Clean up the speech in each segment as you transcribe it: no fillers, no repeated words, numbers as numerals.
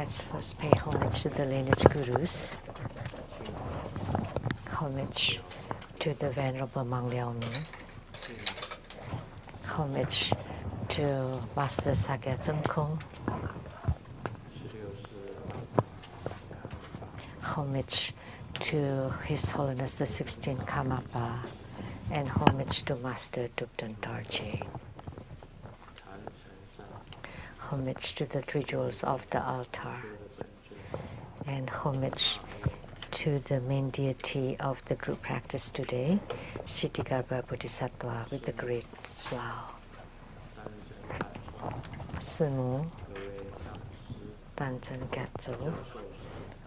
Let's first pay homage to the lineage gurus, homage to the Venerable Mang Liao Ming, homage to Master Sakya Tsung Kung, homage to His Holiness the 16th Karmapa, and homage to Master Dupton Dorje. Homage to the three jewels of the altar, and homage to the main deity of the group practice today, Siddhigarbha Bodhisattva, with a great smile. Simu, Tanchen Gatso,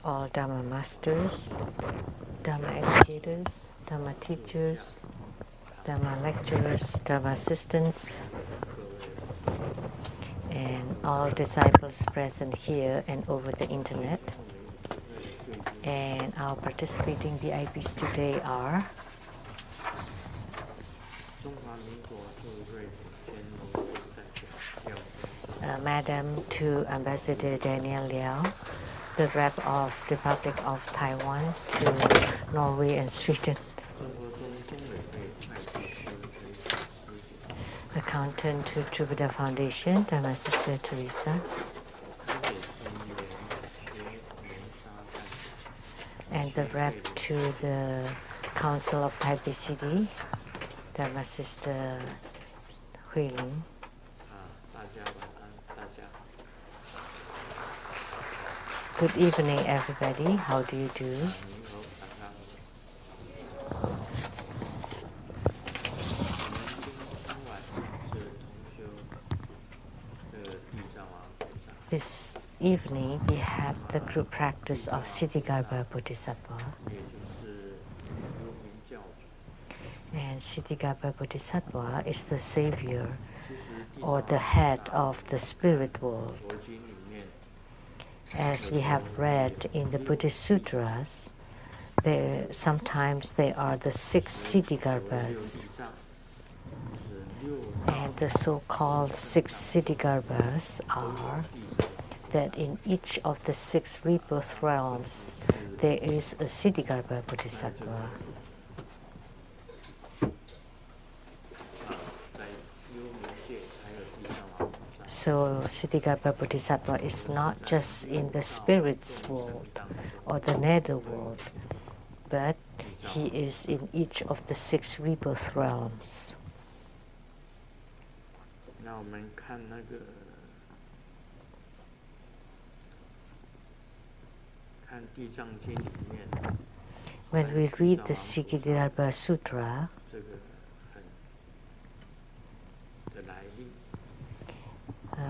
all Dhamma masters, Dhamma educators, Dhamma teachers, Dhamma lecturers, Dhamma assistants, and all disciples present here and over the internet. And our participating VIPs today are Madam to Ambassador Daniel Liao, the rep of Republic of Taiwan to Norway and Sweden, accountant to Trubhuda Foundation, Dhamma Sister Teresa, and the rep to the Council of TBSN, Dhamma Sister Hui Ling. Good evening, everybody. How do you do? This evening, we had the group practice of Siddhigarbha Bodhisattva. And Siddhigarbha Bodhisattva is the savior or the head of the spirit world. As we have read in the Buddhist sutras, sometimes they are the 6 Siddhigarbhas. And the so-called 6 Siddhigarbhas are that in each of the 6 rebirth realms, there is a Siddhigarbha Bodhisattva. So Siddhigarbha Bodhisattva is not just in the spirit's world or the nether world, but he is in each of the 6 rebirth realms. When we read the Siddhigarbha Sutra,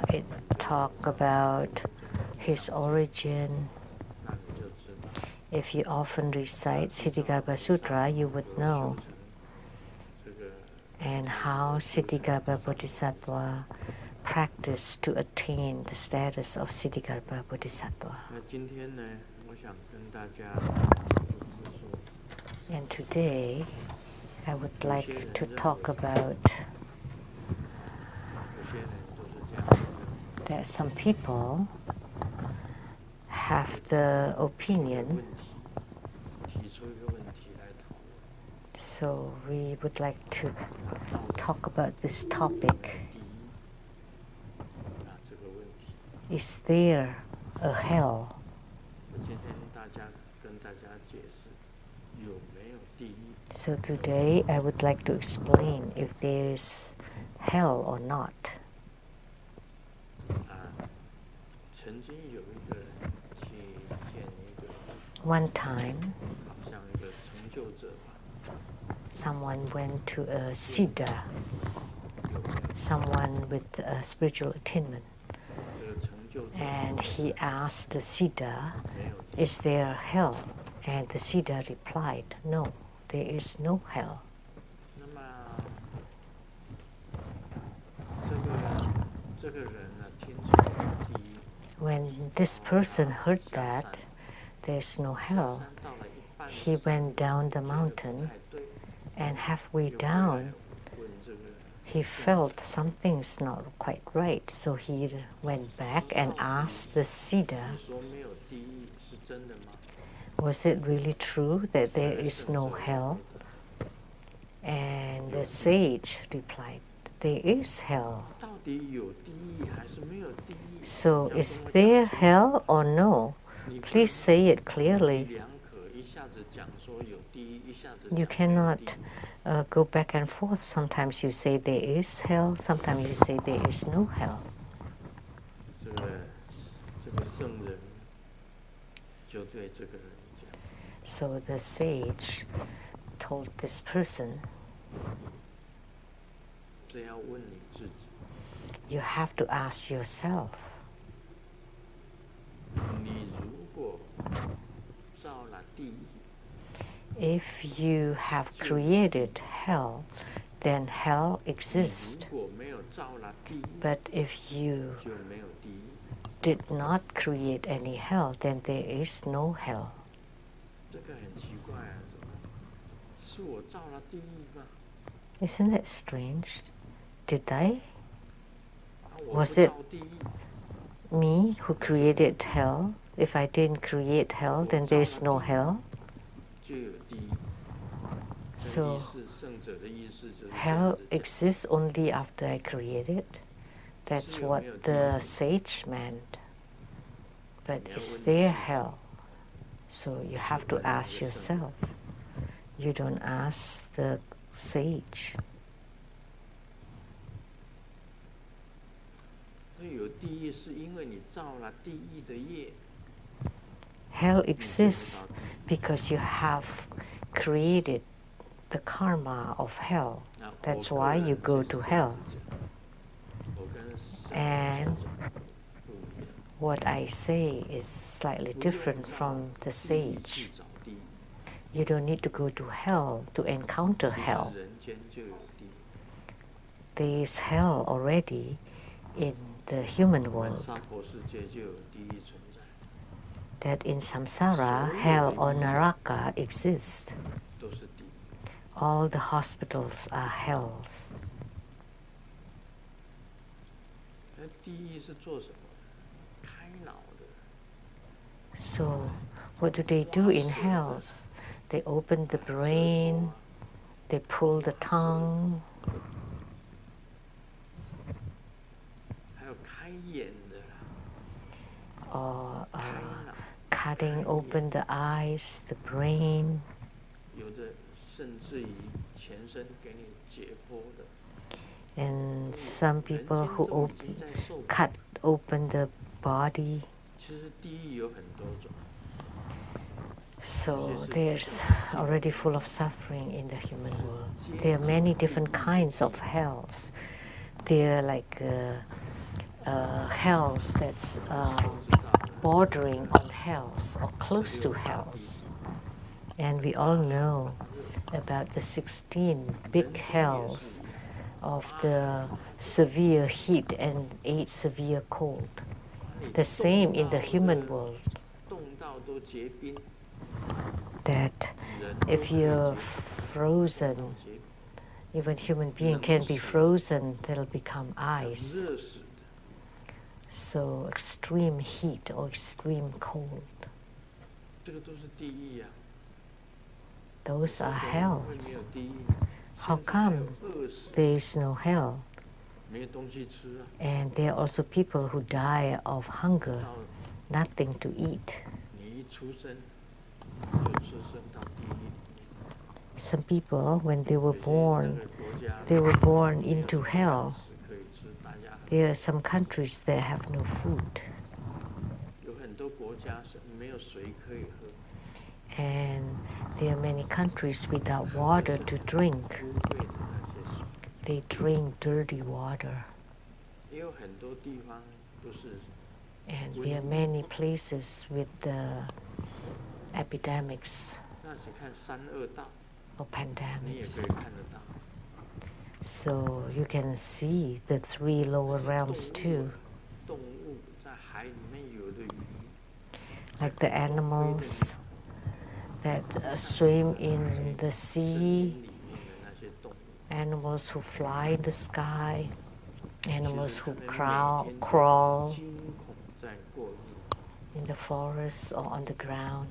it talks about his origin. If you often recite Siddhigarbha Sutra, you would know. And how Siddhigarbha Bodhisattva practiced to attain the status of Siddhigarbha Bodhisattva. And today, I would like to talk about that some people have the opinion, so we would like to talk about this topic. Is there a hell? So today I would like to explain if there is hell or not. One time, someone went to a Siddha, someone with a spiritual attainment, and he asked the Siddha, is there hell? And the Siddha replied, no, there is no hell. When this person heard that there's no hell, he went down the mountain, and halfway down, he felt something's not quite right. So he went back and asked the Siddha, Was it really true that there is no hell? And the sage replied, there is hell. So is there hell or no? Please say it clearly. You cannot go back and forth. Sometimes you say there is hell, sometimes you say there is no hell. So the sage told this person, you have to ask yourself, if you have created hell, then hell exists. But if you did not create any hell, then there is no hell. Isn't that strange? Did I? Was it me who created hell? If I didn't create hell, then there is no hell. So hell exists only after I create it. That's what the sage meant. But is there hell? So you have to ask yourself. You don't ask the sage. Hell exists because you have created the karma of hell. That's why you go to hell. And what I say is slightly different from the sage. You don't need to go to hell to encounter hell. There is hell already in the human world. That in samsara, hell or naraka exists. All the hospitals are hells. So, what do they do in hells? They open the brain, they pull the tongue, or cutting open the eyes, the brain. And some people who cut open the body. So there's already full of suffering in the human world. There are many different kinds of hells. There are like hells that's bordering on hells or close to hells. And we all know about the 16 big hells of the severe heat and 8 severe cold. The same in the human world. That if you're frozen, even human being can be frozen, they'll become ice. So extreme heat or extreme cold. Those are hells. How come there is no hell? And there are also people who die of hunger, nothing to eat. Some people, when they were born into hell. There are some countries that have no food. And there are many countries without water to drink. They drink dirty water. And there are many places with the epidemics or pandemics. So you can see the 3 lower realms too. Like the animals that swim in the sea, animals who fly in the sky, animals who crawl in the forest or on the ground.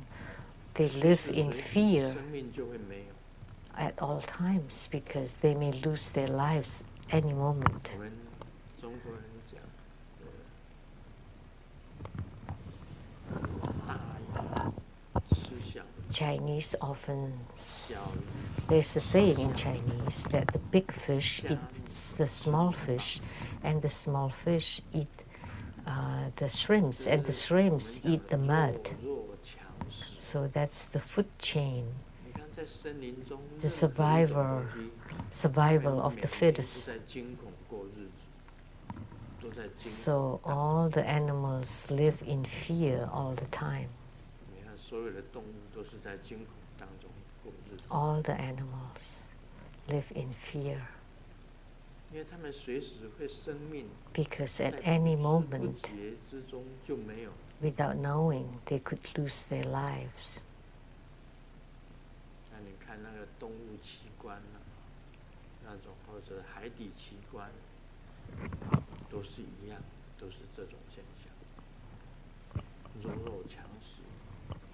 they live in fear at all times because they may lose their lives any moment. Chinese often, there's a saying in Chinese that the big fish eats the small fish, and the small fish eat the shrimps, and the shrimps eat the mud. So that's the food chain, the survival of the fittest. So all the animals live in fear all the time. All the animals live in fear because at any moment, without knowing, they could lose their lives.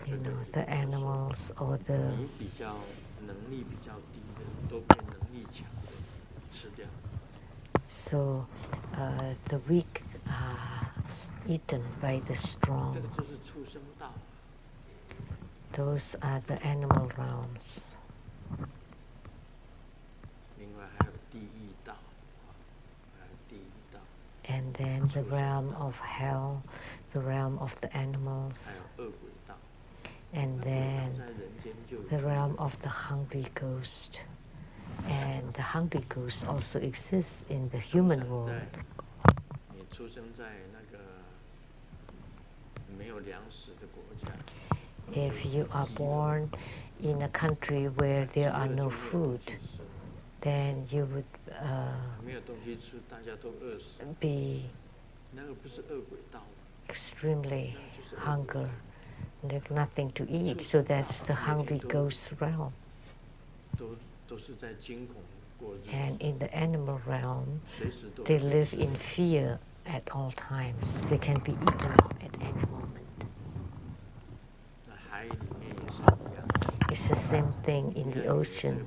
You know, the animals or the so the weak are eaten by the strong. Those are the animal realms. And then the realm of hell, the realm of the animals, and then the realm of the hungry ghost. And the hungry ghost also exists in the human world. If you are born in a country where there are no food, then you would be extremely hungry, there's nothing to eat. So that's the hungry ghost realm. And in the animal realm, they live in fear at all times. They can be eaten up at any moment. It's the same thing in the ocean.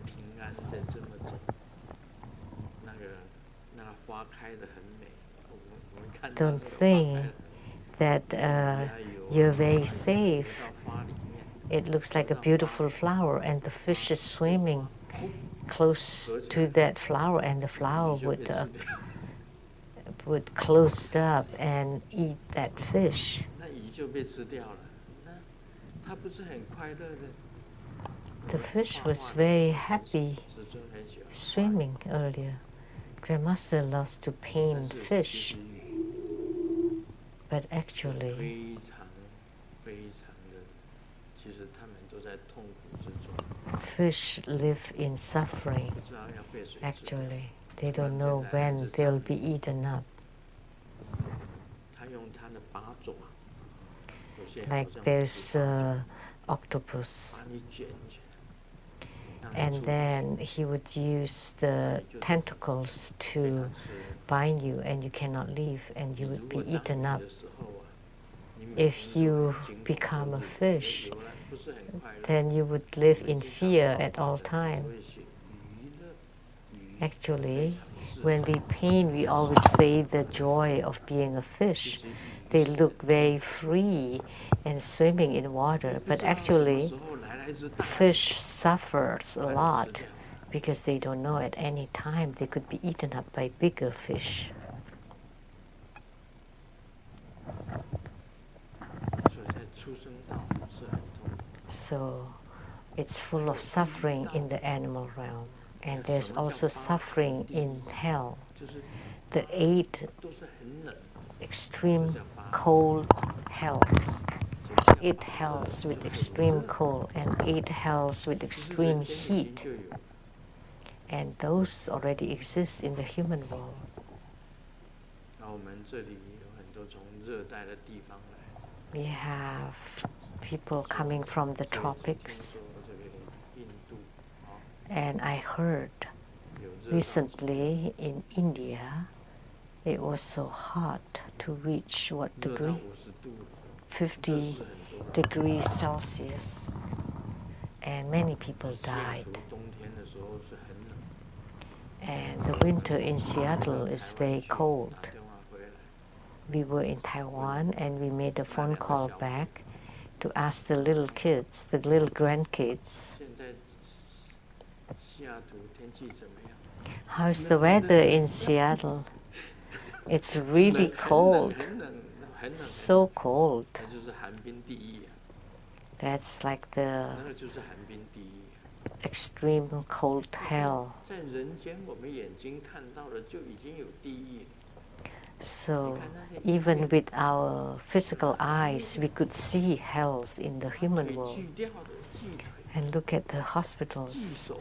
Don't think that you're very safe. It looks like a beautiful flower, and the fish is swimming close to that flower, and the flower would close up and eat that fish. The fish was very happy swimming earlier. Grandmaster loves to paint fish, but actually fish live in suffering. Actually, they don't know when they'll be eaten up. Like there's octopus, and then he would use the tentacles to bind you, and you cannot leave, and you would be eaten up. If you become a fish, then you would live in fear at all time. Actually, when we paint, we always say the joy of being a fish. They look very free and swimming in water, but actually, fish suffers a lot because they don't know at any time they could be eaten up by bigger fish. So it's full of suffering in the animal realm, and there's also suffering in hell. The 8 extreme cold hells, 8 hells with extreme cold and 8 hells with extreme heat, and those already exist in the human world. We have people coming from the tropics, and I heard recently in India it was so hot to reach what degree? 50 degrees Celsius. and many people died. And the winter in Seattle is very cold. We were in Taiwan and we made a phone call back to ask the little kids, the little grandkids, how's the weather in Seattle? It's really cold, so cold. That's like the extreme cold hell. So even with our physical eyes, we could see hells in the human world. And look at the hospitals.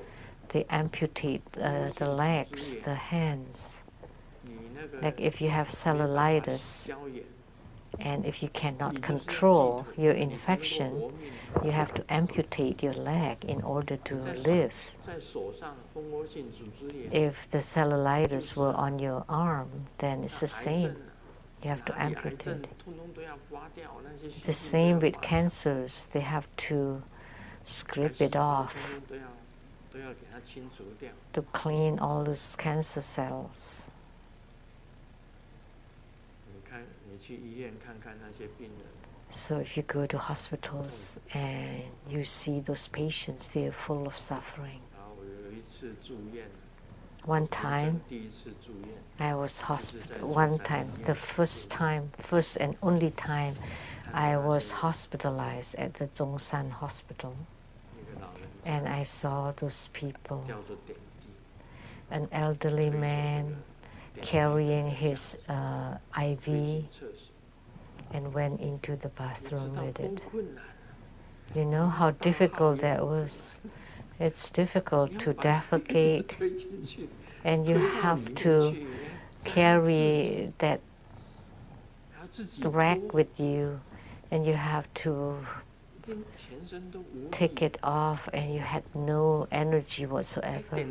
They amputate the legs, the hands. Like if you have cellulitis, and if you cannot control your infection, you have to amputate your leg in order to live. If the cellulitis were on your arm, then it's the same. You have to amputate. The same with cancers. They have to scrape it off to clean all those cancer cells. So if you go to hospitals and you see those patients, they are full of suffering. One time, I was the first and only time I was hospitalized at the Zhongshan Hospital. And I saw those people, an elderly man carrying his IV and went into the bathroom with it. You know how difficult that was? It's difficult to defecate, and you have to carry that rack with you, and you have to take it off, and you had no energy whatsoever.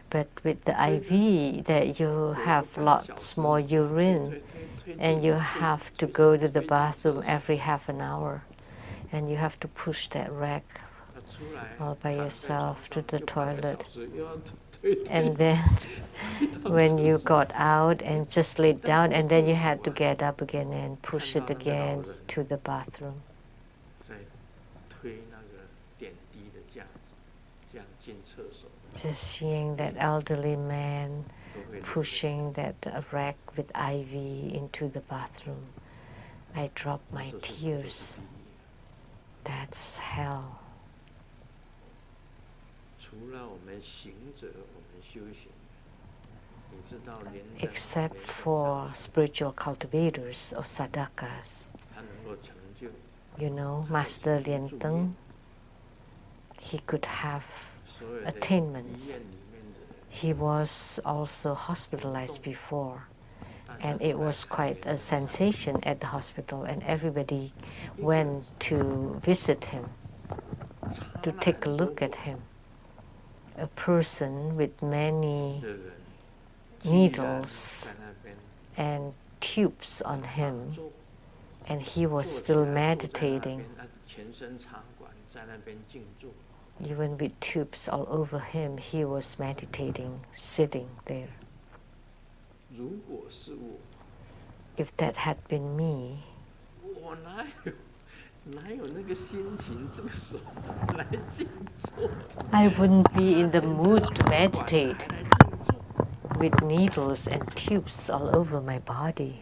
But with the IV, that you have lots more urine, and you have to go to the bathroom every half an hour, and you have to push that rack all by yourself to the toilet. And then when you got out and just laid down, and then you had to get up again and push it again to the bathroom. Just seeing that elderly man pushing that rack with IV into the bathroom, I dropped my tears. That's hell. Except for spiritual cultivators or sadhakas. You know, Master Lien Teng, he could have attainments. He was also hospitalized before, and it was quite a sensation at the hospital, and everybody went to visit him, to take a look at him. A person with many needles and tubes on him, and he was still meditating. Even with tubes all over him, he was meditating, sitting there. If that had been me, I wouldn't be in the mood to meditate with needles and tubes all over my body.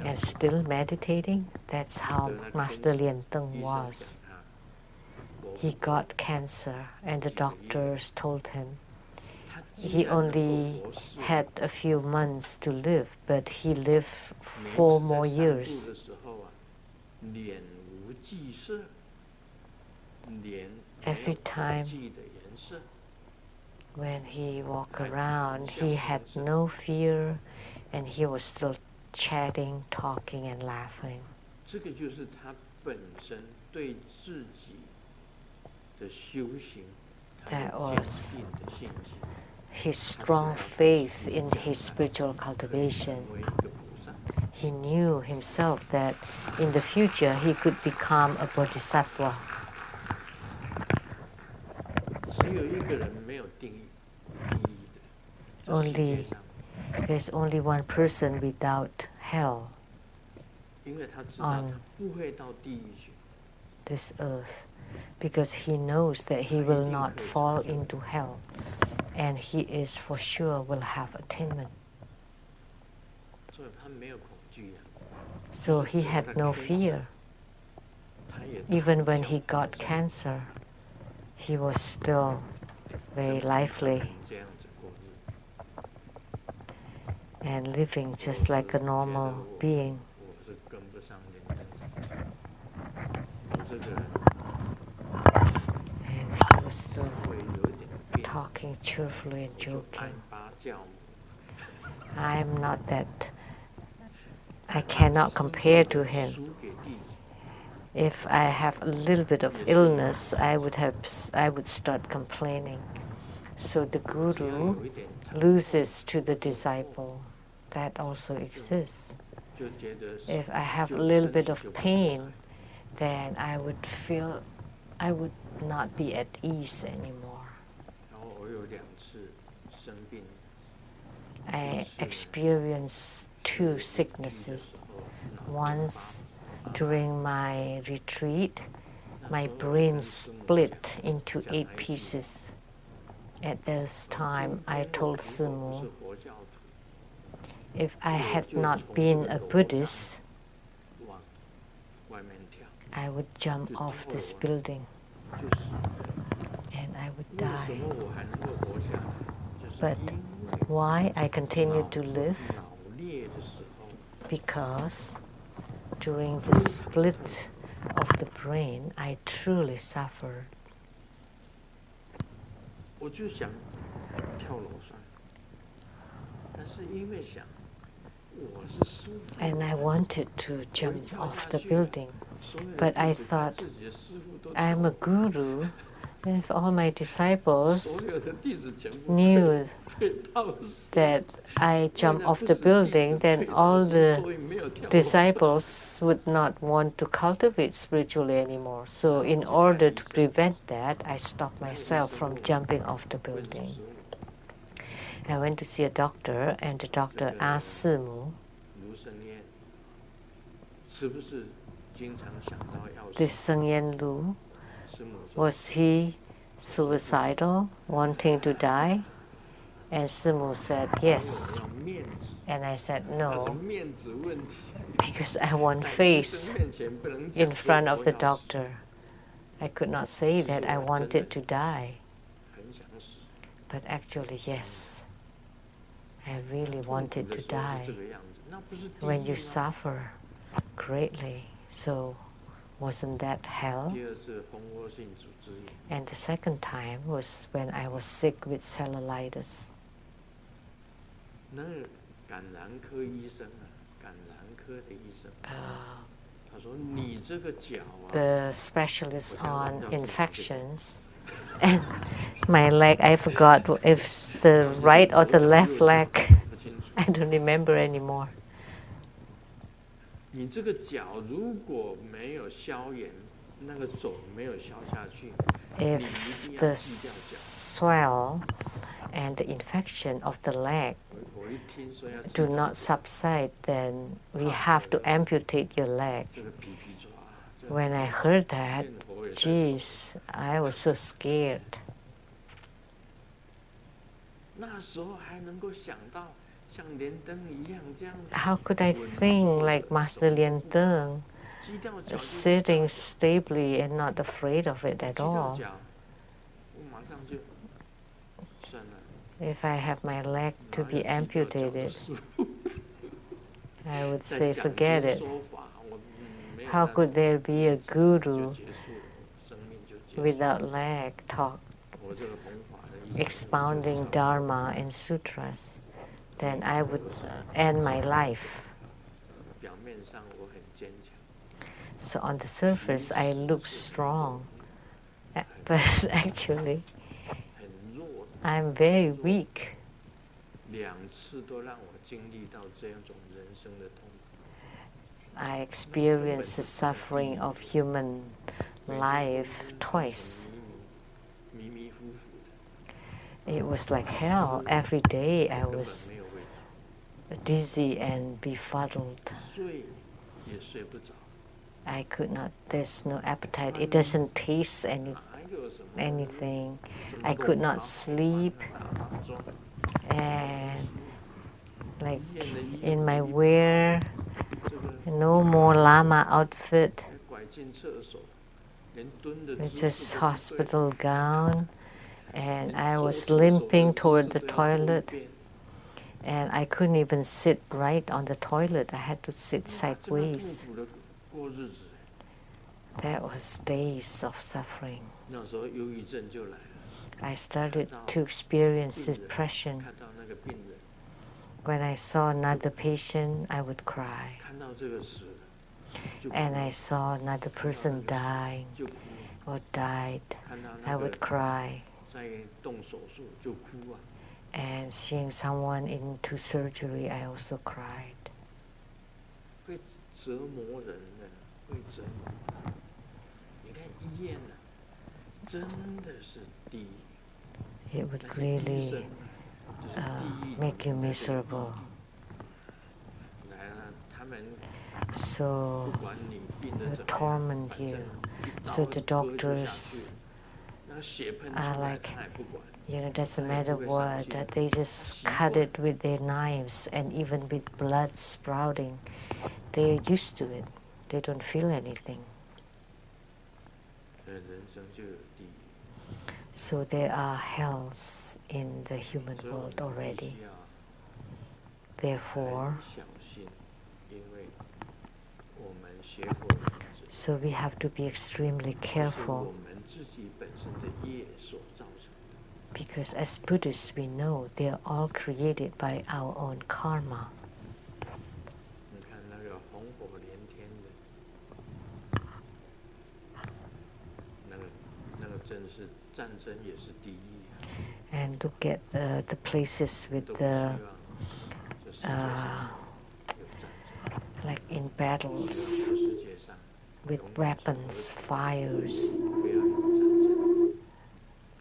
And still meditating, that's how Master Lien Teng was. He got cancer, and the doctors told him he only had a few months to live, but he lived 4 more years. Every time when he walked around, he had no fear, and he was still chatting, talking, and laughing. That was his strong faith in his spiritual cultivation. he knew himself that in the future he could become a bodhisattva. There's only one person without hell on this earth, because he knows that he will not fall into hell, and he is for sure will have attainment. So he had no fear. Even when he got cancer, he was still very lively and living just like a normal being. And he was still talking cheerfully and joking. I'm not that, I cannot compare to him. If I have a little bit of illness, I would start complaining. So the guru loses to the disciple. That also exists. If I have a little bit of pain, then I would feel I would not be at ease anymore. I experienced 2 sicknesses. Once during my retreat, my brain split into 8 pieces. At this time, I told Simu, if I had not been a Buddhist, I would jump off this building and I would die. But why I continued to live? Because during the split of the brain, I truly suffered. And I wanted to jump off the building, but I thought, I'm a guru. If all my disciples knew that I jumped off the building, then all the disciples would not want to cultivate spiritually anymore. So in order to prevent that, I stopped myself from jumping off the building. I went to see a doctor, and the doctor asked Simu, this Seng Yen Lu, was he suicidal, wanting to die? And Simu said, yes. And I said, no, because I want face in front of the doctor. I could not say that I wanted to die. But actually, yes, I really wanted to die. When you suffer greatly, so wasn't that hell? And the second time was when I was sick with cellulitis. The specialist on infections, and my leg, I forgot if it's the right or the left leg. I don't remember anymore. If the swell and the infection of the leg do not subside, then we have to amputate your leg. When I heard that, geez, I was so scared. How could I think like Master Lien Teng, sitting stably and not afraid of it at all? If I have my leg to be amputated, I would say forget it. How could there be a guru without leg talk, expounding Dharma and sutras? Then I would end my life. So on the surface, I look strong, but actually, I'm very weak. I experienced the suffering of human life twice. It was like hell. Every day I was dizzy and befuddled. I could not, there's no appetite. It doesn't taste anything. I could not sleep. And like in my wear, no more Lama outfit. It's just hospital gown. And I was limping toward the toilet. And I couldn't even sit right on the toilet. I had to sit sideways. That was days of suffering. I started to experience depression. When I saw another patient, I would cry. And I saw another person dying or died, I would cry. And seeing someone into surgery, I also cried. It would really make you miserable. So it would torment you. So the doctors are like, doesn't matter what, they just cut it with their knives, and even with blood sprouting, they're used to it. They don't feel anything. So there are hells in the human world already. Therefore, so we have to be extremely careful, because as Buddhists we know they are all created by our own karma. And look at the places with the like in battles with weapons, fires.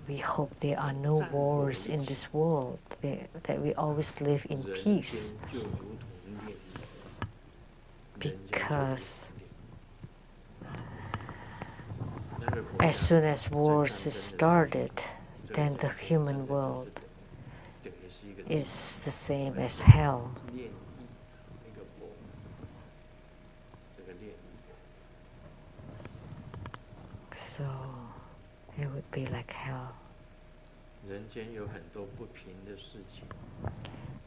We hope there are no wars in this world, that we always live in peace. Because as soon as wars is started, then the human world is the same as hell. So it would be like hell.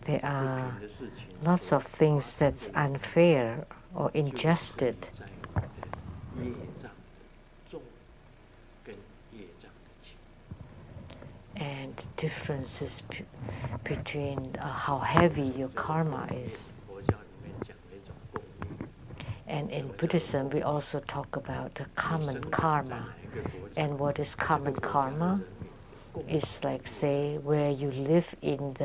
There are lots of things that's unfair or injustice. And differences between how heavy your karma is. And in Buddhism, we also talk about the common karma. And what is common karma? It's like, say, where you live in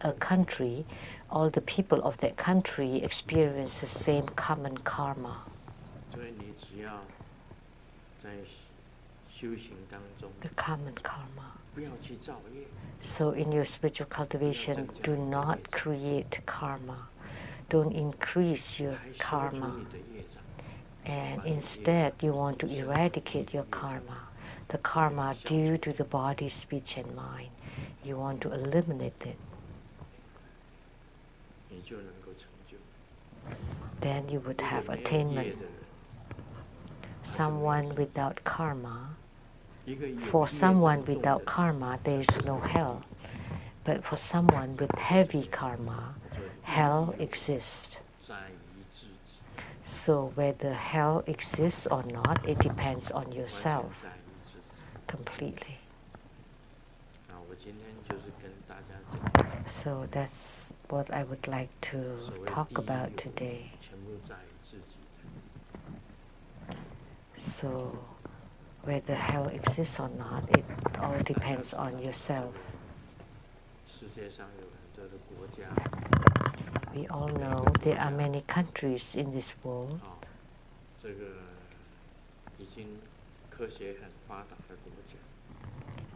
a country, all the people of that country experience the same common karma. The common karma. So in your spiritual cultivation, do not create karma. Don't increase your karma. And instead, you want to eradicate your karma. The karma due to the body, speech, and mind. You want to eliminate it. Then you would have attainment. Someone without karma, for someone without karma, there is no hell. But for someone with heavy karma, hell exists. So whether hell exists or not, it depends on yourself completely. So that's what I would like to talk about today. So whether hell exists or not, it all depends we all know there are many countries in this world.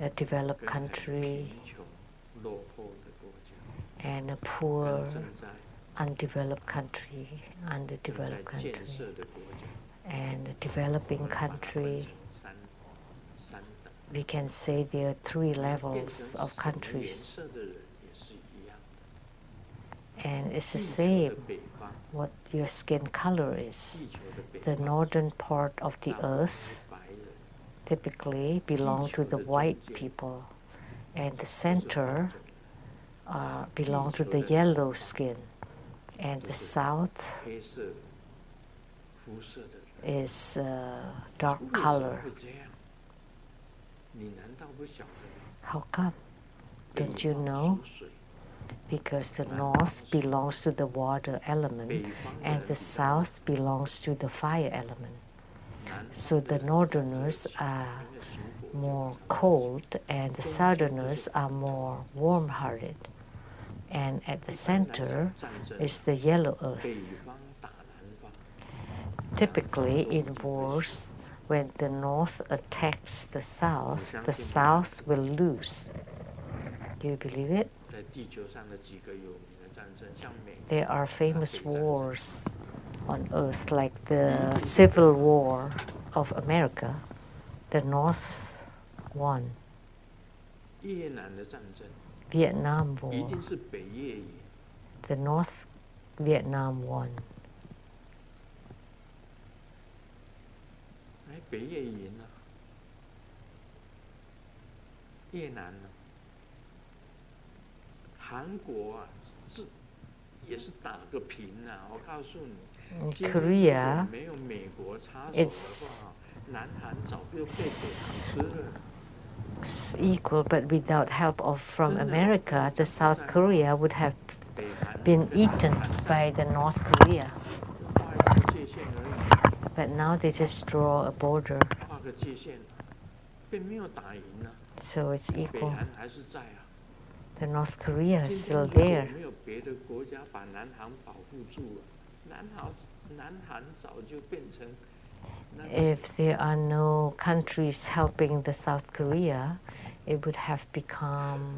A developed country and a poor, undeveloped country, underdeveloped country, and a developing country. We can say there are 3 levels of countries. And it's the same what your skin color is. The northern part of the earth typically belong to the white people, and the center belong to the yellow skin, and the south is dark color. How come? Don't you know? Because the north belongs to the water element and the south belongs to the fire element. So the northerners are more cold and the southerners are more warm-hearted. And at the center is the yellow earth. Typically in wars, when the north attacks the south will lose. Do you believe it? There are famous wars on earth, like the Civil War of America. The North won. Vietnam War. The North Vietnam won. In Korea, it's equal, but without help from America, the South Korea would have been eaten by the North Korea. But now they just draw a border. So it's equal. The North Korea is still there. If there are no countries helping the South Korea, it would have become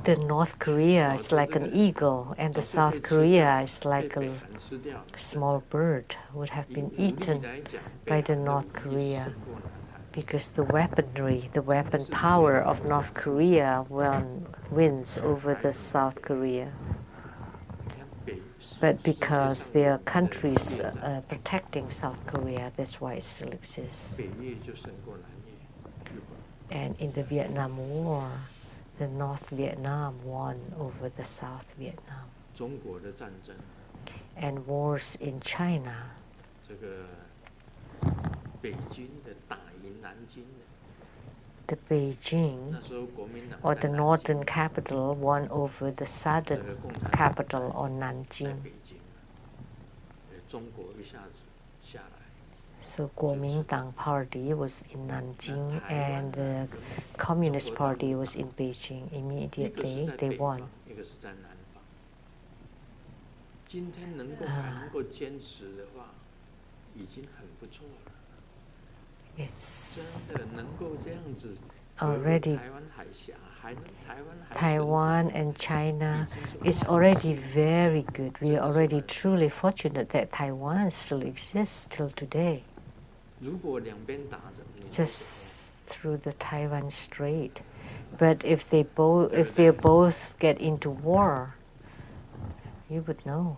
the North Korea is like an eagle and the South Korea is like a small bird, would have been eaten by the North Korea because the weaponry, the weapon power of North Korea wins over the South Korea. But because there are countries protecting South Korea, that's why it still exists. And in the Vietnam War, the North Vietnam won over the South Vietnam. And wars in China. The Beijing, or the northern capital, won over the southern capital, or Nanjing. So Kuomintang Party was in Nanjing and the Communist Party was in Beijing. Immediately they won. It's already Taiwan and China is already very good. We are already truly fortunate that Taiwan still exists till today. Just through the Taiwan Strait. But if they both get into war, you would know.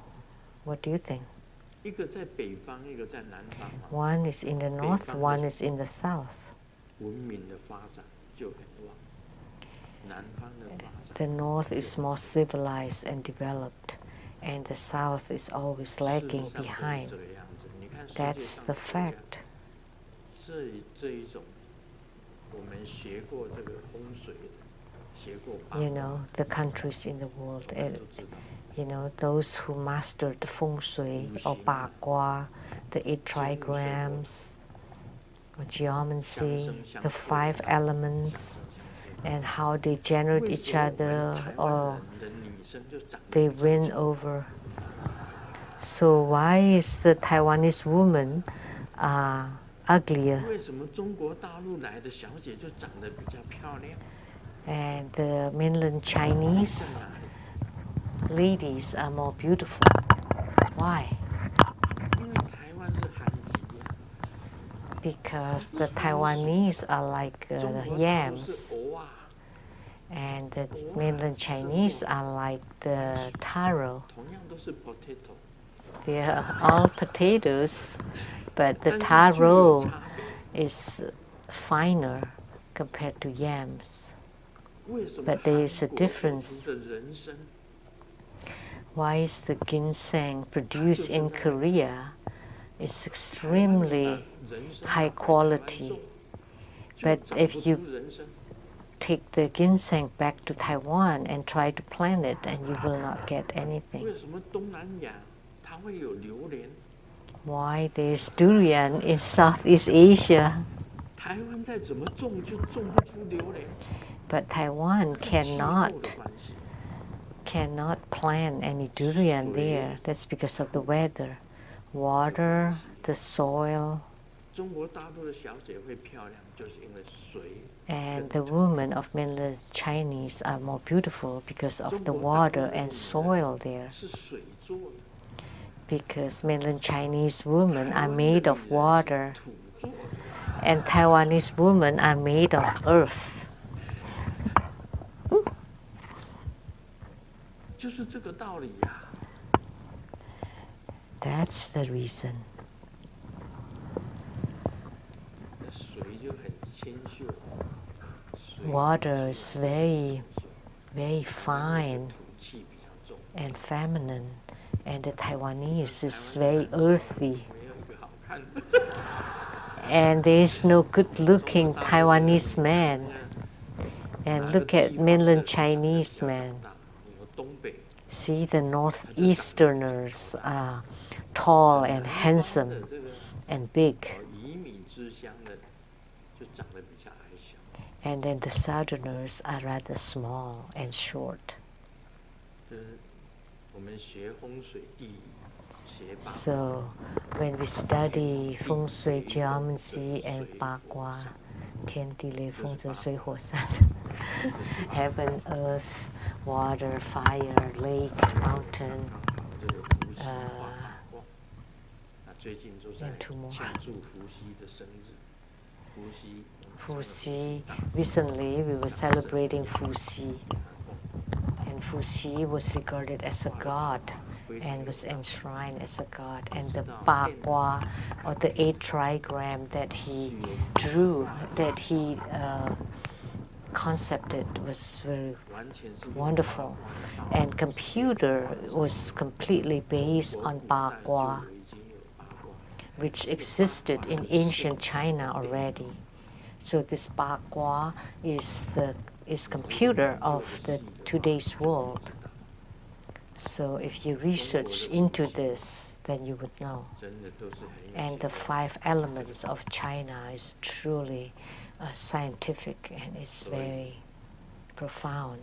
What do you think? One is in the north, one is in the south. The north is more civilized and developed, and the south is always lagging behind. That's the fact. You know, the countries in the world, you know, those who mastered the feng shui or ba gua, the 8 trigrams, geomancy, the 5 elements, and how they generate each other or they win over. So why is the Taiwanese woman uglier? And the mainland Chinese ladies are more beautiful. Why? Because the Taiwanese are like yams, and the mainland Chinese are like the taro. They are all potatoes, but the taro is finer compared to yams. But there is a difference. Why is the ginseng produced in Korea is extremely high quality, but if you take the ginseng back to Taiwan and try to plant it, and you will not get anything. Why there's durian in Southeast Asia, but Taiwan cannot plant any durian there? That's because of the weather, water, the soil. And the women of mainland Chinese are more beautiful because of the water and soil there. Because mainland Chinese women are made of water, and Taiwanese women are made of earth. That's the reason. Water is very, very fine and feminine, and the Taiwanese is very earthy. And there is no good-looking Taiwanese man. And look at mainland Chinese men. See, the northeasterners are tall and handsome and big. And then the southerners are rather small and short. So when we study feng shui, geomancy, and bakwa, 天地雷风泽水火山, heaven, earth, water, fire, lake, mountain, and 2 more. Fuxi. Recently we were celebrating Fuxi, and Fuxi was regarded as a god and was enshrined as a god. And the bakwa, or the 8 trigram that he drew, that he concepted, was very wonderful. And computer was completely based on bakwa, which existed in ancient China already. So this bakwa is computer of the today's world. So if you research into this, then you would know. And the 5 elements of China is truly scientific, and it's very profound.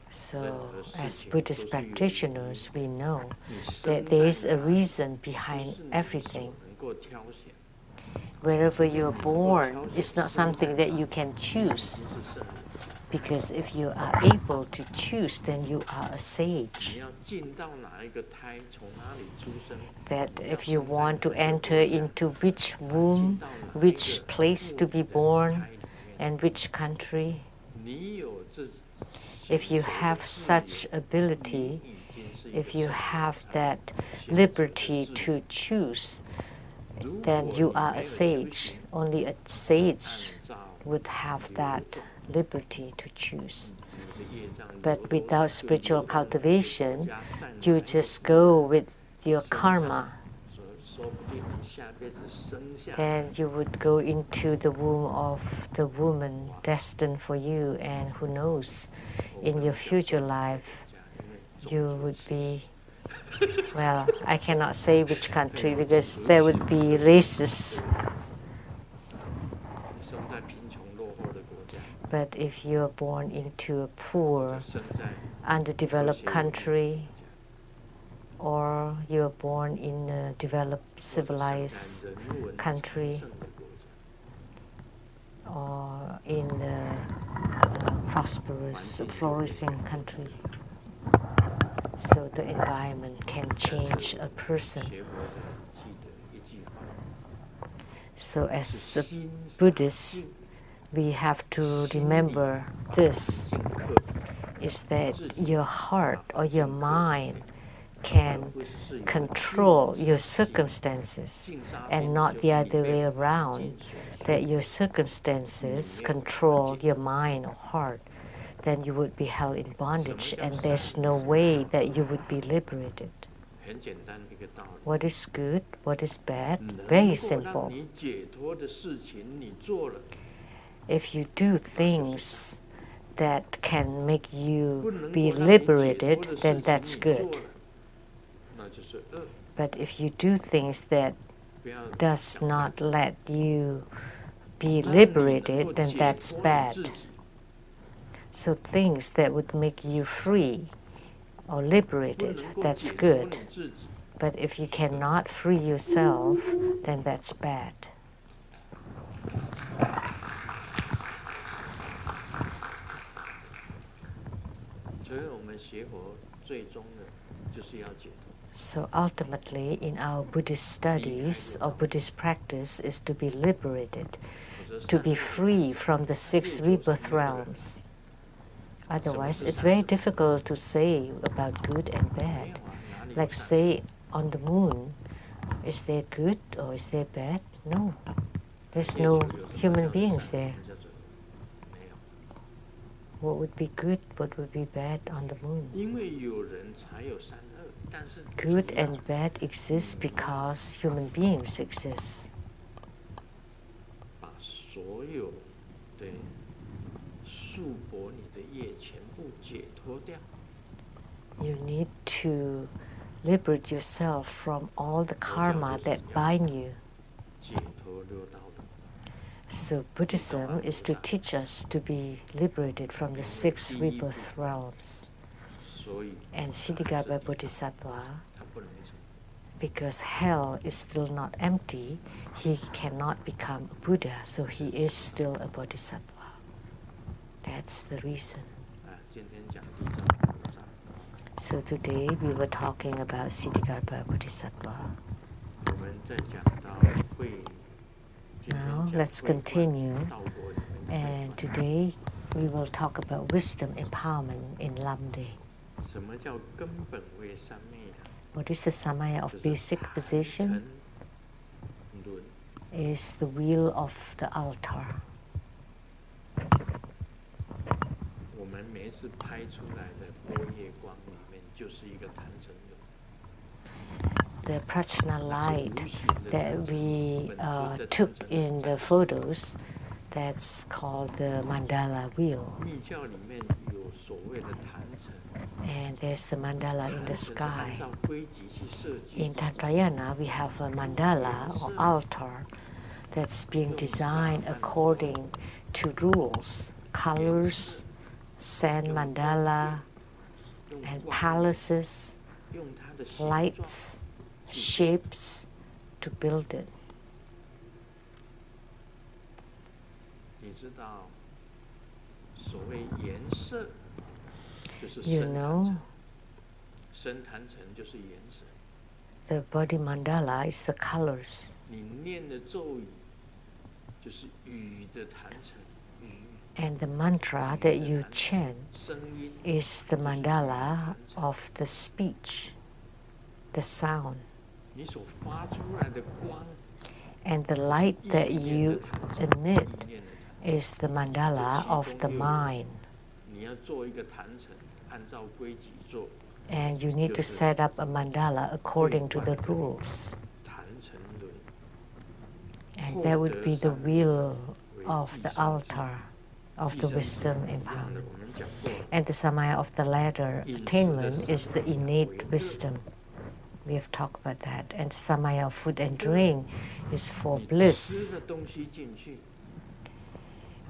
So as Buddhist practitioners, we know that there is a reason behind everything. Wherever you're born, it's not something that you can choose. Because if you are able to choose, then you are a sage. That if you want to enter into which womb, which place to be born, and which country, if you have such ability, if you have that liberty to choose, then you are a sage. Only a sage would have that liberty to choose. But without spiritual cultivation, you just go with your karma. And you would go into the womb of the woman destined for you, and who knows, in your future life, you would be Well, I cannot say which country because there would be racist. But if you are born into a poor, underdeveloped country, or you are born in a developed, civilized country, or in a prosperous, flourishing country, so the environment can change a person. So as a Buddhists, we have to remember this, is that your heart or your mind can control your circumstances and not the other way around, that your circumstances control your mind or heart, then you would be held in bondage and there's no way that you would be liberated. What is good, what is bad? Very simple. If you do things that can make you be liberated, then that's good. But if you do things that does not let you be liberated, then that's bad. So things that would make you free or liberated, that's good. But if you cannot free yourself, then that's bad. So ultimately, in our Buddhist studies or Buddhist practice is to be liberated, to be free from the 6 rebirth realms. Otherwise, it's very difficult to say about good and bad. Like say on the moon, is there good or is there bad? No. There's no human beings there. What would be good, what would be bad on the moon? Good and bad exist because human beings exist. You need to liberate yourself from all the karma that bind you. So Buddhism is to teach us to be liberated from the 6 rebirth realms. And Siddhigarbha Bodhisattva, because hell is still not empty, he cannot become a Buddha, so he is still a Bodhisattva. That's the reason. So today we were talking about Siddhigarbha Bodhisattva. Now let's continue, and today we will talk about wisdom empowerment in Lamdre. What is the samaya of basic position? Is the wheel of the altar. The prajna light that we took in the photos, that's called the mandala wheel. And there's the mandala in the sky. In Tantrayana, we have a mandala or altar that's being designed according to rules, colors, sand mandala, and palaces, lights, shapes to build it. You know, the body mandala is the colors. And the mantra that you chant is the mandala of the speech, the sound. And the light that you emit is the mandala of the mind. And you need to set up a mandala according to the rules. And that would be the wheel of the altar of the wisdom empowerment. And the samaya of the latter attainment is the innate wisdom. We have talked about that. And the samaya of food and drink is for bliss.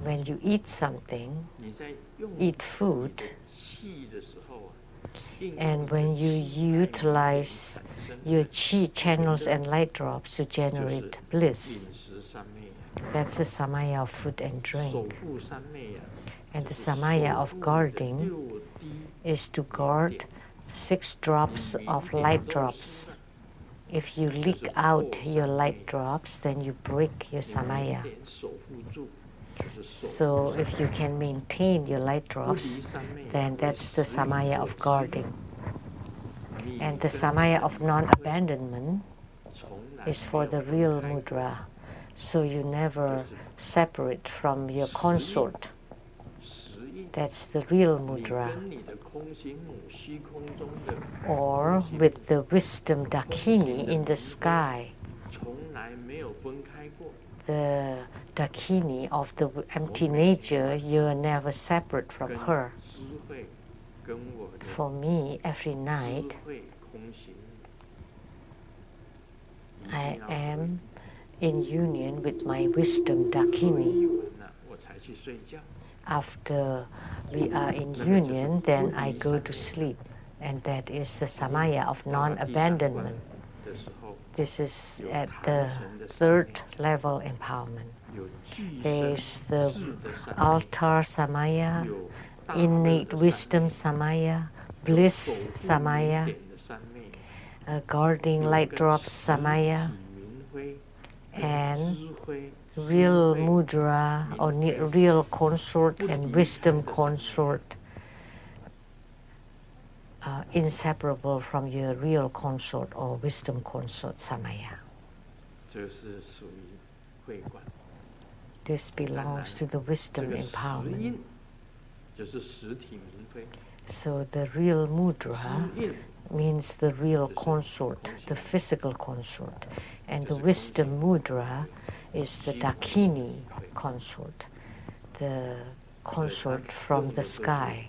When you eat something, eat food, and when you utilize your chi channels and light drops to generate bliss, that's the samaya of food and drink. And the samaya of guarding is to guard 6 drops of light drops. If you leak out your light drops, then you break your samaya. So if you can maintain your light drops, then that's the samaya of guarding. And the samaya of non-abandonment is for the real mudra. So you never separate from your consort. That's the real mudra. Or with the wisdom dakini in the sky, the dakini of the empty nature, you are never separate from her. For me, every night, I am in union with my wisdom dakini. After we are in union, then I go to sleep. And that is the samaya of non-abandonment. This is at the 3rd level empowerment. There is the altar samaya, innate wisdom samaya, bliss samaya, guarding light drops samaya, and real mudra or real consort and wisdom consort, inseparable from your real consort or wisdom consort samaya. This belongs to the wisdom empowerment. So the real mudra means the real consort, the physical consort. And the wisdom mudra is the dakini consort, the consort from the sky.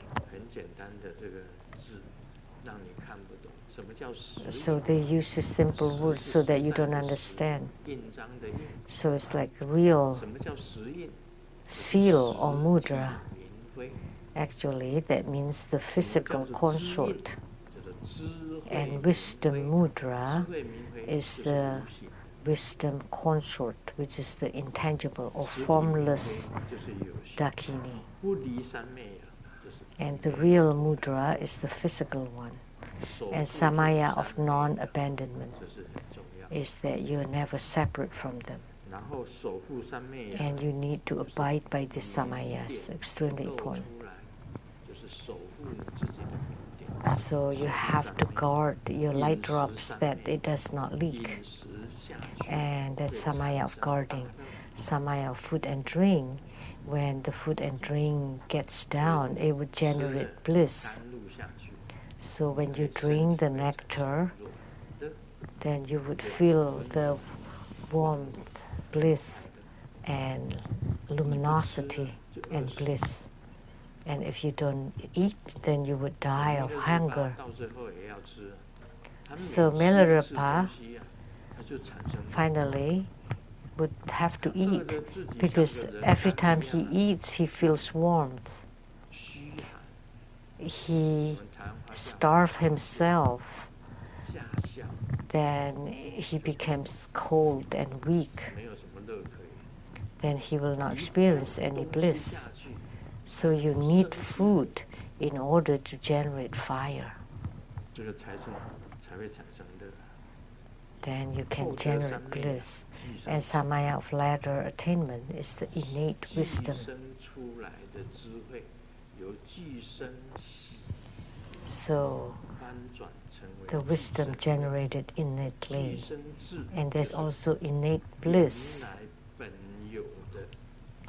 So they use a simple word so that you don't understand. So it's like real seal or mudra. Actually, that means the physical consort. And wisdom mudra is the wisdom consort, which is the intangible or formless dakini. And the real mudra is the physical one. And samaya of non-abandonment is that you're never separate from them. And you need to abide by these samayas, extremely important. So you have to guard your light drops that it does not leak. And that's samaya of guarding. Samaya of food and drink, when the food and drink gets down, it would generate bliss. So when you drink the nectar, then you would feel the warmth, bliss, and luminosity and bliss. And if you don't eat, then you would die of hunger. So Milarepa finally would have to eat, because every time he eats, he feels warmth. He starves himself, then he becomes cold and weak. Then he will not experience any bliss. So you need food in order to generate fire. Then you can generate bliss. And samaya of latter attainment is the innate wisdom. So the wisdom generated innately. And there's also innate bliss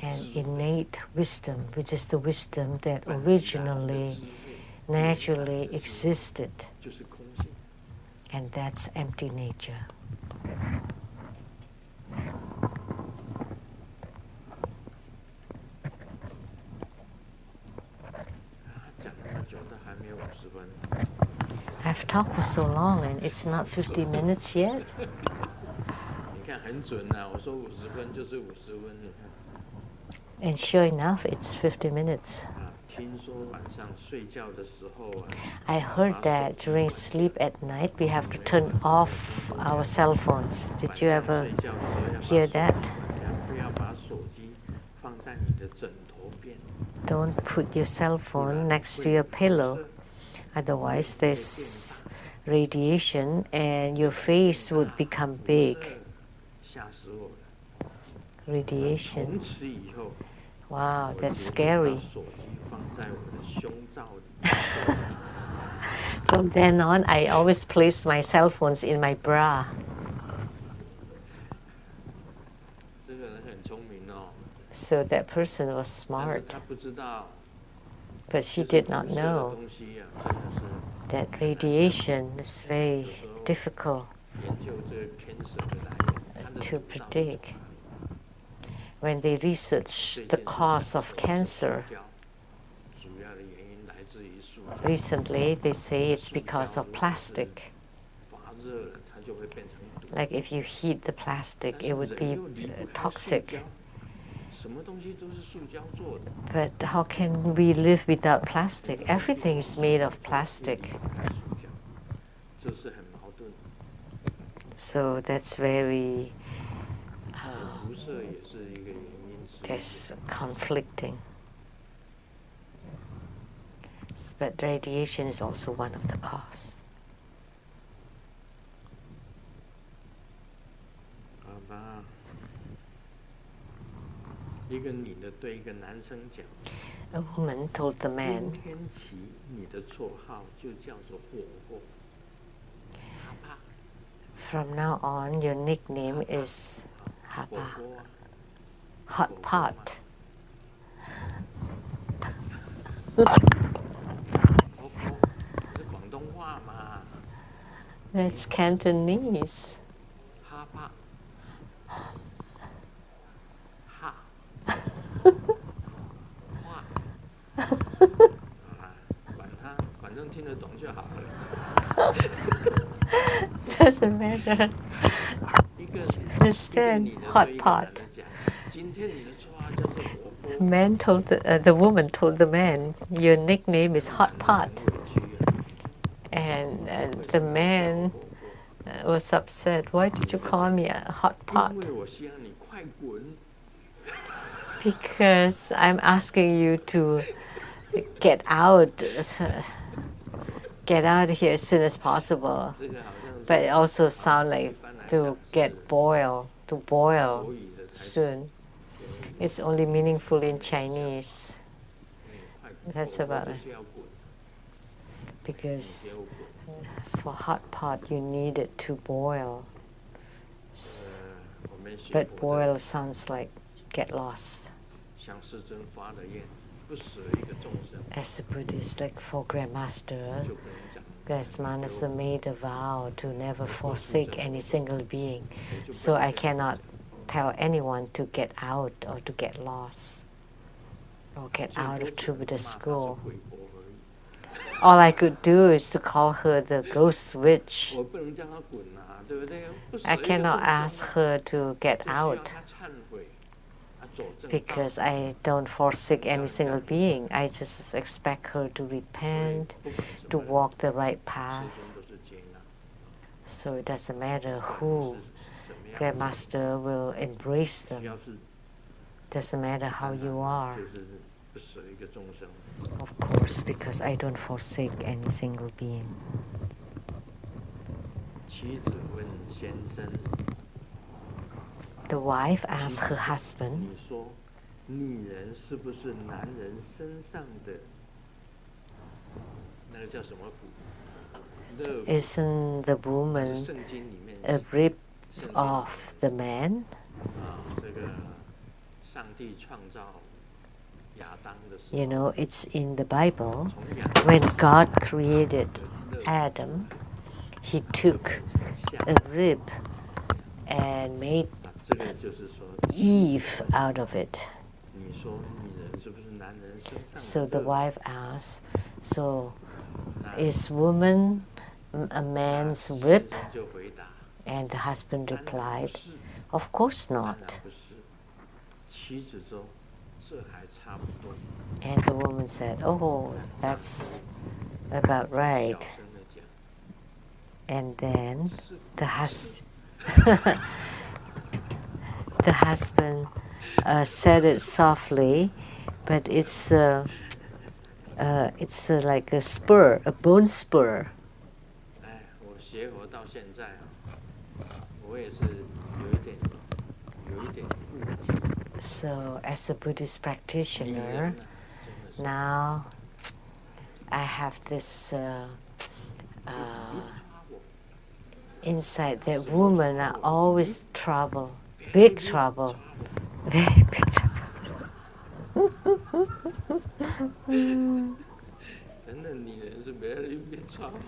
and innate wisdom, which is the wisdom that originally, naturally existed. And that's empty nature. I've We've talked for so long and it's not 50 minutes yet. 你看很准啊，我说50分就是50分，你看。And sure enough, it's 50 minutes. 听说晚上睡觉的时候啊。I heard that during sleep at night we have to turn off our cell phones. Did you ever hear that? 不要把手机放在你的枕头边。Don't put your cell phone next to your pillow. Otherwise, there's radiation and your face would become big. 吓死我了。 Radiation. 从此以后。 Wow, that's scary. 手机放在我的胸罩里。 From then on, I always place my cell phones in my bra. 这个人很聪明哦。 So that person was smart. 他不知道。 But she did not know that radiation is very difficult to predict. When they research the cause of cancer, recently they say it's because of plastic. Like if you heat the plastic, it would be toxic. But how can we live without plastic? Everything is made of plastic. So that's very that's conflicting. But radiation is also one of the causes. 一个女的对一个男生讲 A woman told the man, 今天起你的绰号就叫做火锅 From now on, your nickname is Hapa, hot pot. That's Cantonese. Hapa. 反正听得懂就好了。Doesn't matter. Understand hot pot. The woman told the man, your nickname is hot pot. And the man was upset. Why did you call me a hot pot? Because I'm asking you to get out here as soon as possible. But it also sounds like to boil soon. It's only meaningful in Chinese. That's about it. Because for hot pot you need it to boil. But boil sounds like get lost. As a Buddhist, like for Grandmaster made a vow to never forsake any single being. So I cannot tell anyone to get out or to get lost or get out of True Buddhist school. All I could do is to call her the ghost witch. I cannot ask her to get out because I don't forsake any single being. I just expect her to repent, to walk the right path. So it doesn't matter who Grandmaster will embrace them. Doesn't matter how you are. Of course, because I don't forsake any single being. The wife asked her husband, isn't the woman a rib of the man? You know, it's in the Bible. When God created Adam, he took a rib and made Eve out of it. So the wife asked, so is woman a man's rib? 就回答 And the husband 当然不 replied, 是 Of course 当然 not. 不是妻子说这还差不多 And the woman said, Oh, that's about 小 right. 声的讲 And then 是 the the husband said it softly, but it's like a spur, a bone spur. 哎我学佛到现在啊我也是有一点误解 So as a Buddhist 女 practitioner, 人啊真的是 now I have this 就是一 trouble insight that women are always trouble, big trouble, very big trouble. 真的女人是 very big trouble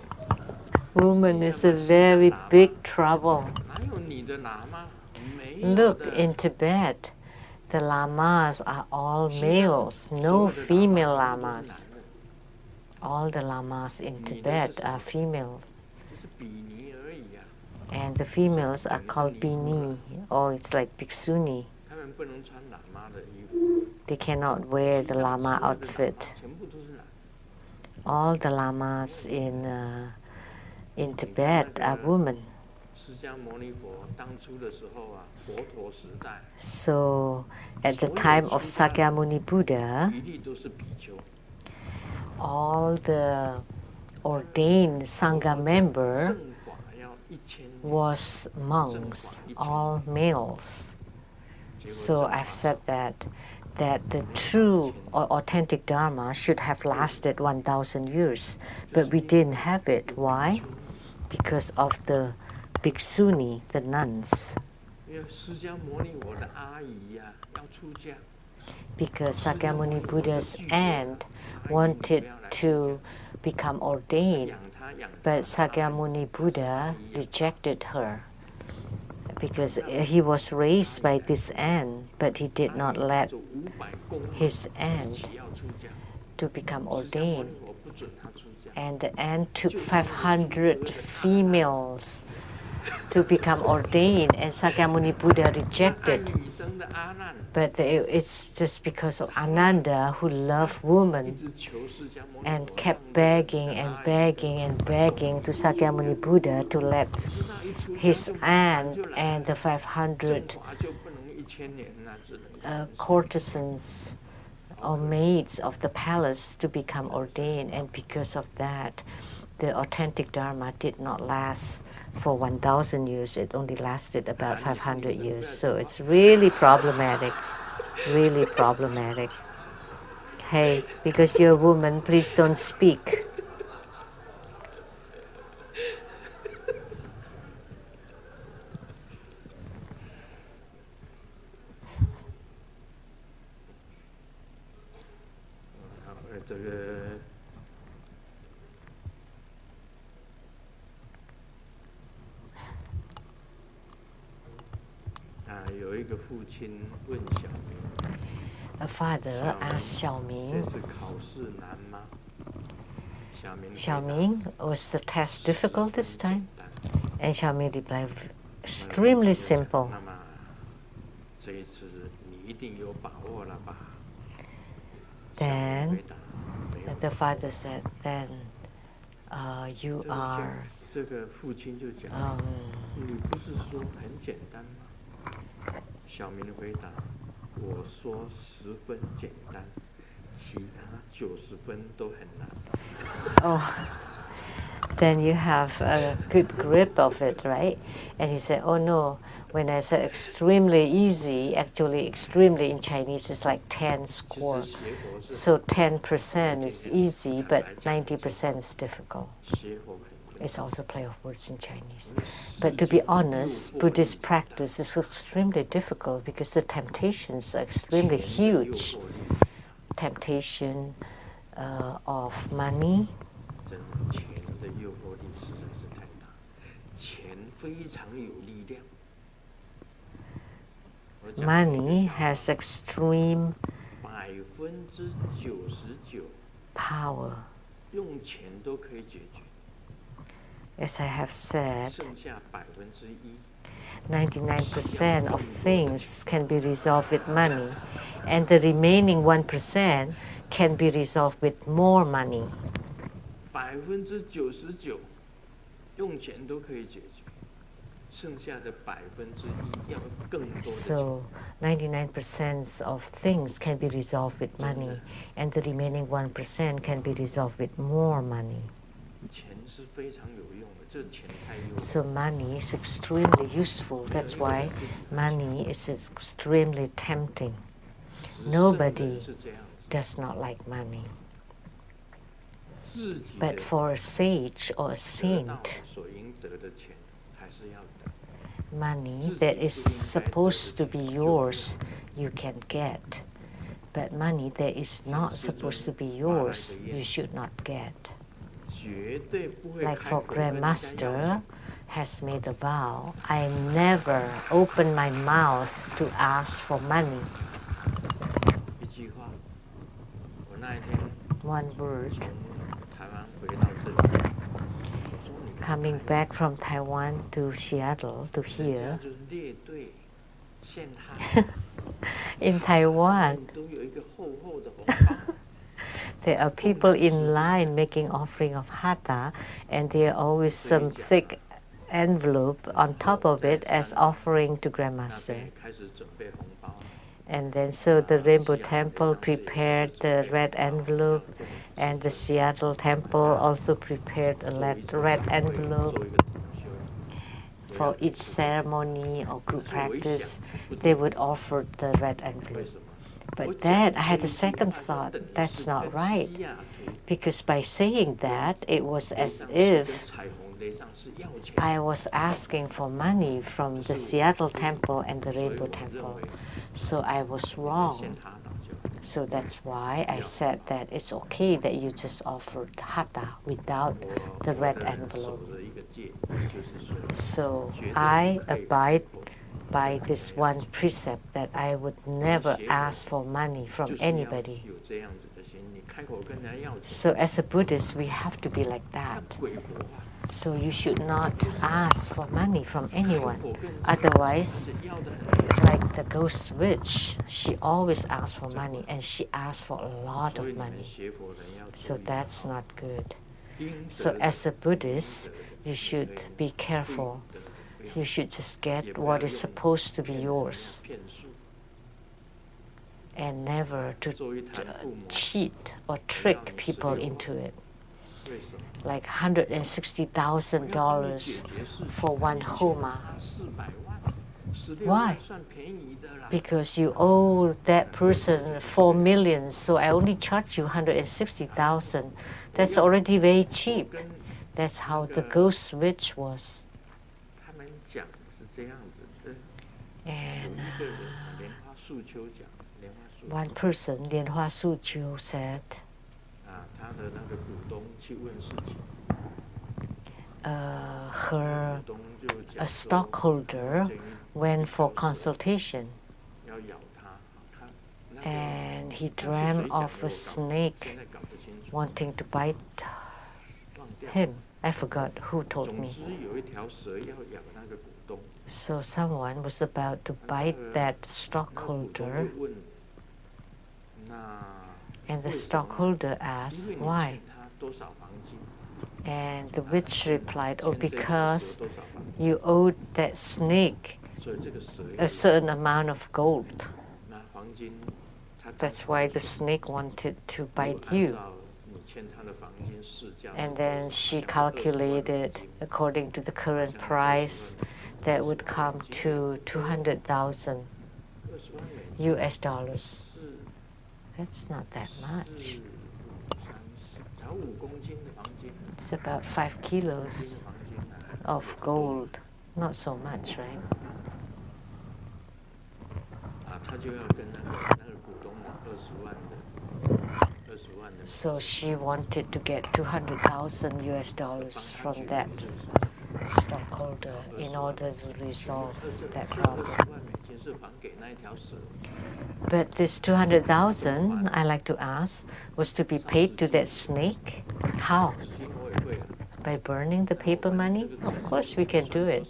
Woman is a very big trouble. 哪有女的喇嘛没有 Look 的 in Tibet, the lamas are all males, no female lamas. All the lamas in Tibet are females. 就是比尼而已啊 And the females are called bini, or it's like bhikshuni. 他们不能穿喇嘛的衣服 They cannot wear the lama 所有的喇嘛 outfit. 全部都是男的 All the lamas in Tibet are women. 释迦牟尼佛当初的时候啊佛陀时代 So at the time of Sakyamuni Buddha, 一律都是比丘 all the ordained Sangha member 正法要1000年 was monks, all males. So I've said that the true or authentic Dharma should have lasted 1,000 years, but we didn't have it. Why? Because of the bhikshuni, the nuns. 因为释迦牟尼佛的阿姨呀、要出家 Because Sakyamuni Buddha's aunt wanted to become ordained, 养她养 but Sakyamuni Buddha rejected her because he was raised by this aunt, but he did not let 500公 his 一 aunt 起要出家 to become 释迦牟 ordained. 尼佛不准她出家 And the aunt took 500 females to become ordained, and Sakyamuni Buddha 爱 rejected. 女生的阿难 But it's just because of Ananda, who loved 一 women 直求释迦牟尼 and 佛 kept 让 begging and begging and begging to Sakyamuni Buddha to let 知道一出家 his 就马上 aunt 就来 and the 正 500法就不能1000年那只能 courtesans or maids of the palace to become ordained, and because of that, the authentic Dharma did not last for 1,000 years. It only lasted about 500 years. So it's really problematic, really problematic. Hey, because you're a woman, please don't speak. A father asked Xiaoming, 这是考试难吗？小明回答 Xiaoming, was the test difficult this time? 简单 And Xiaoming replied, extremely simple. 那么这一次你一定有把握了吧？ Then 回答没有 the father said, then you 这个 are 这个父亲就讲， 你不是说很简单吗？小明回答，我说10分简单，其他90分都很难。 oh, then you have a good grip of it, right? And he said, oh no, when I said extremely easy, actually extremely in Chinese is like 10 score. 其实学佛是 So 10% is easy, but 90% is difficult. 学佛很 It's also a play of words in Chinese. But to be honest, Buddhist practice is extremely difficult because the temptations are extremely huge. Temptation of money, 真钱的诱惑力实在是太大，钱非常有力量。我讲 money has extreme 99% power. 用钱都可以解决。As I have said, 剩下1% 99% of things can be resolved with money, and the remaining 1% can be resolved with more money. 99%用钱都可以解决，剩下的1%要更多的钱。 So 99% of things can be resolved with money, and the remaining 1% can be resolved with more money. 钱是非常有用的，这钱太有用。 So money is extremely useful. That's why money is extremely tempting. Nobody does not like money. But for a sage or a saint, money that is supposed to be yours, you can get. But money that is not supposed to be yours, you should not get. Like for Grandmaster has made a vow, I never open my mouth to ask for money. One word. Coming back from Taiwan to Seattle to here, in Taiwan, there are people in line making offering of hatha, and there are always some thick envelope on top of it as offering to Grandmaster. And then so the Rainbow Temple prepared the red envelope, and the Seattle Temple also prepared a red envelope. For each ceremony or group practice, they would offer the red envelope. But then I had a second thought, that's not right. Because by saying that, it was as if I was asking for money from the Seattle Temple and the Rainbow Temple. So I was wrong. So that's why I said that it's okay that you just offered hatha without the red envelope. So I abide by this one precept that I would never ask for money from anybody. So as a Buddhist, we have to be like that. So you should not ask for money from anyone. Otherwise, like the ghost witch, she always asks for money, and she asks for a lot of money. So that's not good. So as a Buddhist, you should be careful. You should just get what is supposed to be yours, and never to cheat or trick people into it. Like $160,000 for one homa. Why? Because you owe that person 4 million, so I only charge you 160,000. That's already very cheap. That's how the ghost witch was. And one person, Lianhua Suqiu, said, a stockholder went for consultation, and he dreamt of a snake wanting to bite him. I forgot who told me. So someone was about to bite that stockholder, and the stockholder asked, why? And the witch replied, oh, because you owed that snake a certain amount of gold. That's why the snake wanted to bite you. And then she calculated, according to the current price, that would come to 200,000 US dollars. That's not that much. It's about 5 kilos of gold. Not so much, right? So she wanted to get 200,000 US dollars from that stockholder in order to resolve that problem. But this 200,000, I like to ask, was to be paid to that snake? How? by burning the paper money? Of course we can do it.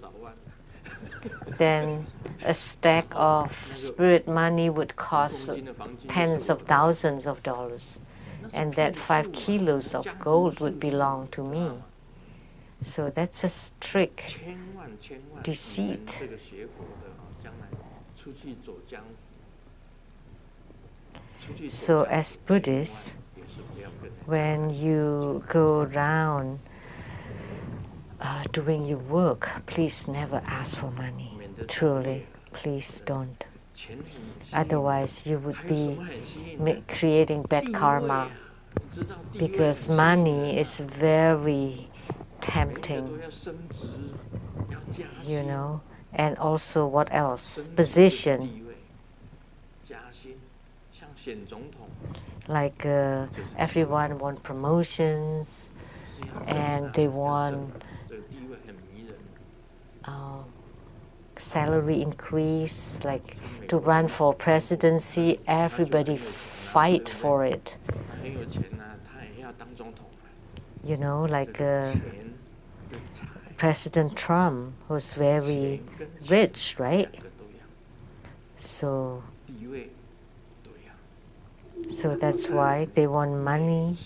Then a stack of spirit money would cost tens of thousands of dollars, and that 5 kilos of gold would belong to me. So that's a trick, deceit. So as Buddhists, when you go around doing your work, please never ask for money. Truly, please don't. Otherwise, you would be creating bad karma, because money is very tempting, you know. And also, what else? Position. Like everyone wants promotions, and they want salary increase. Like to run for presidency, everybody fight for it. You know, like President Trump was very rich, right? So that's why they want money,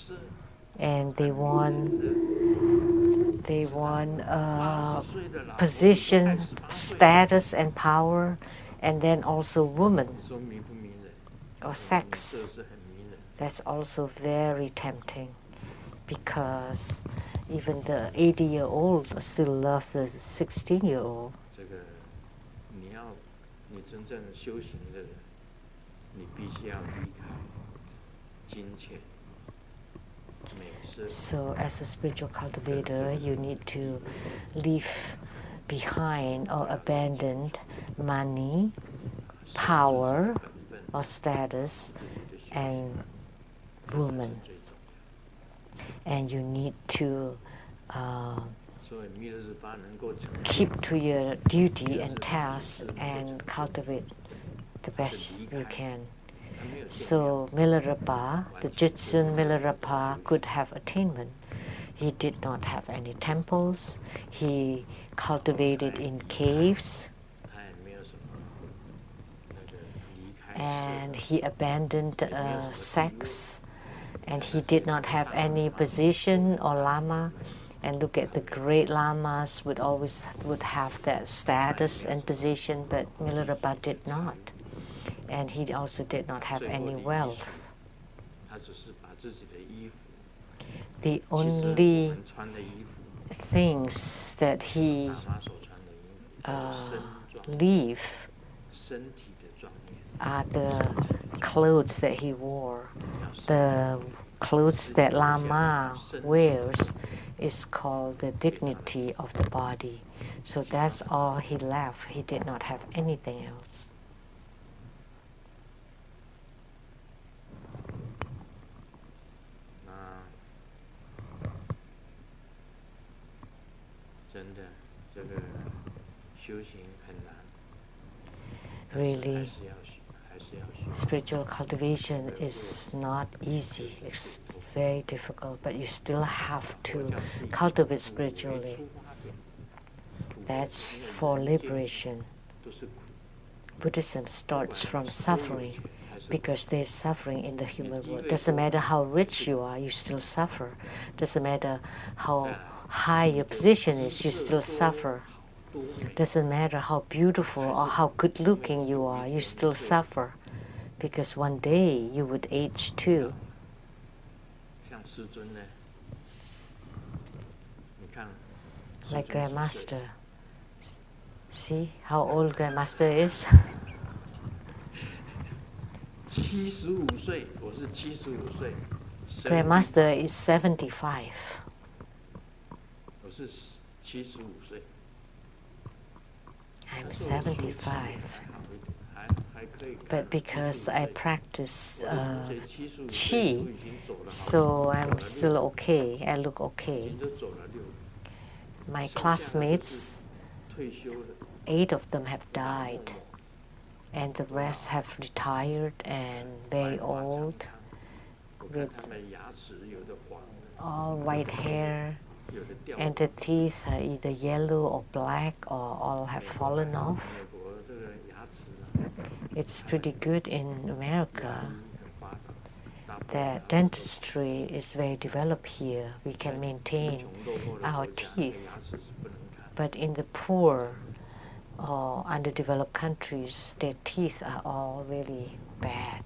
and they want position, status, and power, and then also woman or sex. That's also very tempting, because even the 80-year-old still loves the 16-year-old. So as a spiritual cultivator, you need to leave behind or abandon money, power, or status, and woman. And you need to keep to your duty and task and cultivate the best you can. So Milarepa, the Jitsun Milarepa, could have attainment. He did not have any temples. He cultivated in caves. And he abandoned sex. And he did not have any position or lama. And look at the great lamas would have that status and position, but Milarepa did not. And he also did not have any wealth. The only things that he leave are the clothes that he wore. The clothes that Lama wears is called the dignity of the body. So that's all he left. He did not have anything else. Really, spiritual cultivation is not easy. It's very difficult, but you still have to cultivate spiritually. That's for liberation. Buddhism starts from suffering, because there's suffering in the human world. Doesn't matter how rich you are, you still suffer. Doesn't matter how high your position is, you still suffer. Doesn't matter how beautiful or how good looking you are, you still suffer, because one day you would age too. Like Grandmaster. See how old Grandmaster is? Grandmaster is 75. I'm 75. But because I practice Qi, so I'm still okay. I look okay. My classmates, 8 of them have died, and the rest have retired and very old, with all white hair 有的掉。 and the teeth are either yellow or black or all have fallen off. 美国这个牙齿呢， It's pretty good in 牙 America. 医很发达，大部分 The 牙齿都 dentistry is very developed here. We can 在 maintain 穷落后的 our 国家， teeth. 牙齿是不能看。 But in the poor or underdeveloped countries, their teeth are all really bad.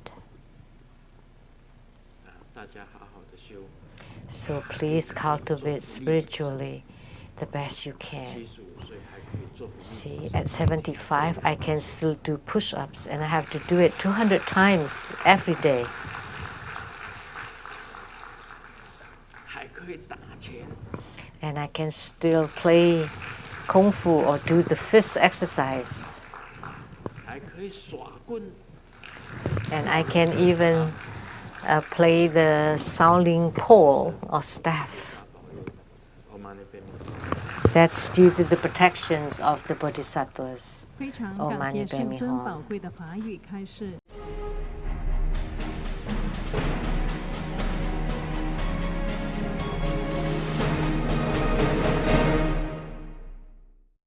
大家好好的修。 So please cultivate spiritually the best you can. 75岁还可以做。 See, at 75, I can still do push-ups, and I have to do it 200 times every day. 还可以打拳。 And I can still play kung fu or do the fist exercise. 还可以耍棍。 And I can even play the sounding pole or staff. 大保佑。欧玛尼贝米。 That's due to the protections of the bodhisattvas. 非常 Oh, 感谢 Mani 圣 Padme 尊 Hum. 宝贵的法语开示。